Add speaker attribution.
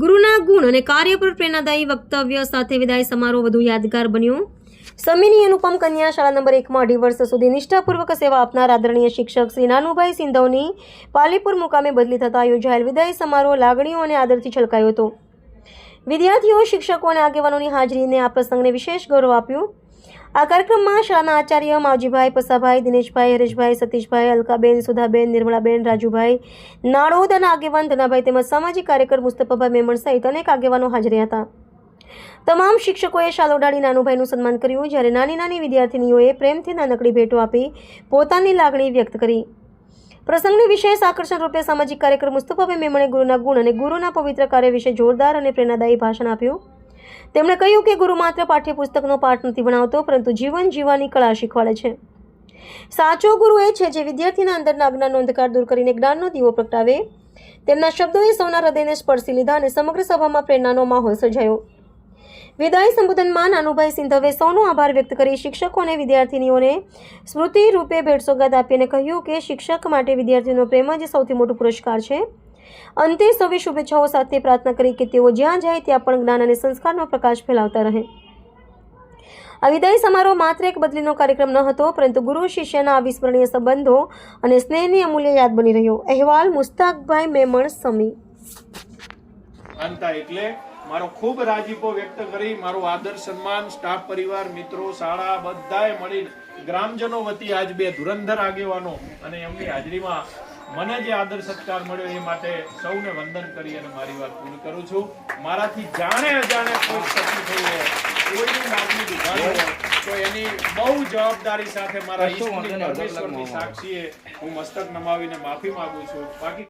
Speaker 1: ગુરુના ગુણ અને કાર્ય પર પ્રેરણાદાયી વક્તવ્ય સાથે વિદાય સમારોહ વધુ યાદગાર બન્યો। સમીની અનુપમ કન્યા શાળા નંબર 1માં 2.5 વર્ષ સુધી નિષ્ઠાપૂર્વક સેવા આપનાર આદરણીય શિક્ષક શ્રી નાનુભાઈ સિંધવની પાલીપુર મુકામે બદલી થતાં યોજાયેલ વિદાય સમારોહ લાગણીઓ અને આદરથી છલકાયો હતો। વિદ્યાર્થીઓ, શિક્ષકો અને આગેવાનોની હાજરીને આ પ્રસંગને વિશેષ ગૌરવ આપ્યું। આ કાર્યક્રમમાં શાળાના આચાર્ય માવજીભાઈ, પસાભાઈ, દિનેશભાઈ, હરેશભાઈ, સતીશભાઈ, અલકાબેન, સુધાબેન, નિર્મળાબેન, રાજુભાઈ, નાડોદ અને આગેવાન ધનાભાઈ તેમજ સામાજિક કાર્યકર મુસ્તફાભાઈ મેમણ સહિત અનેક આગેવાનો હાજર હતા। તમામ શિક્ષકોએ શાલ ઓઢાડી નાનુભાઈનું સન્માન કર્યું, જ્યારે નાની નાની વિદ્યાર્થીનીઓએ પ્રેમથી નાનકડી ભેટો આપી પોતાની લાગણી વ્યક્ત કરી। પ્રસંગની વિશેષ આકર્ષણ રૂપે સામાજિક કાર્યકર મુસ્તફાભાઈ મેમણે ગુરુના ગુણ અને ગુરુના પવિત્ર કાર્ય વિશે જોરદાર અને પ્રેરણાદાયી ભાષણ આપ્યું। તેમણે કહ્યું કે ગુરુ માત્ર પાઠ્યપુસ્તકનો પાઠ નથી ભણાવતો, પરંતુ જીવન જીવવાની કળા શીખવાડે છે। સાચો ગુરુ એ છે જે વિદ્યાર્થીના અંદરના અજ્ઞાનનો અંધકાર દૂર કરીને જ્ઞાનનો દીવો પ્રગટાવે। તેમના શબ્દોએ સૌના હૃદયને સ્પર્શી લીધા અને સમગ્ર સભામાં પ્રેરણાનો માહોલ સર્જાયો। વિદાય સંબોધનમાં નાનુભાઈ સિંધવે સૌનો આભાર વ્યક્ત કરી શિક્ષકો અને વિદ્યાર્થીનીઓને સ્મૃતિ રૂપે ભેટસોગાદ આપી અને કહ્યું કે શિક્ષક માટે વિદ્યાર્થીઓનો પ્રેમ જ સૌથી મોટો પુરસ્કાર છે। અંતે સૌએ શુભેચ્છાઓ સાથે પ્રાર્થના કરી કે તેઓ જ્યાં જાય ત્યાં પણ જ્ઞાન અને સંસ્કારનો પ્રકાશ ફેલાવતા રહે। આ વિદાય સમારોહ માત્ર એક બદલીનો કાર્યક્રમ ન હતો, પરંતુ ગુરુ શિષ્યના અવિસ્મરણીય સંબંધો અને સ્નેહની અમૂલ્ય યાદ બની રહ્યો। અહેવાલ મુસ્તાકભાઈ મેમણ, સમી।
Speaker 2: મારો ખૂબ રાજીપો વ્યક્ત કરી મારો આદર સન્માન સ્ટાફ પરિવાર મિત્રો શાળા બધાએ મળી ગ્રામજનો વતી આજ બે ધુરંધર આગેવાનો અને એમની હાજરીમાં મને જે આદર સત્કાર મળ્યો એ માટે સૌને વંદન કરી અને મારી વાત પૂરી કરું છું। મારાથી જાણે અજાણે કોઈ ક્ષતિ થઈ હોય, કોઈની લાગણી દુભાવી હોય તો એની બહુ જવાબદારી સાથે મારા ઈષ્ટની પરમેશ્વરની સાક્ષીએ હું મસ્તક નમાવીને માફી માંગુ છું। બાકી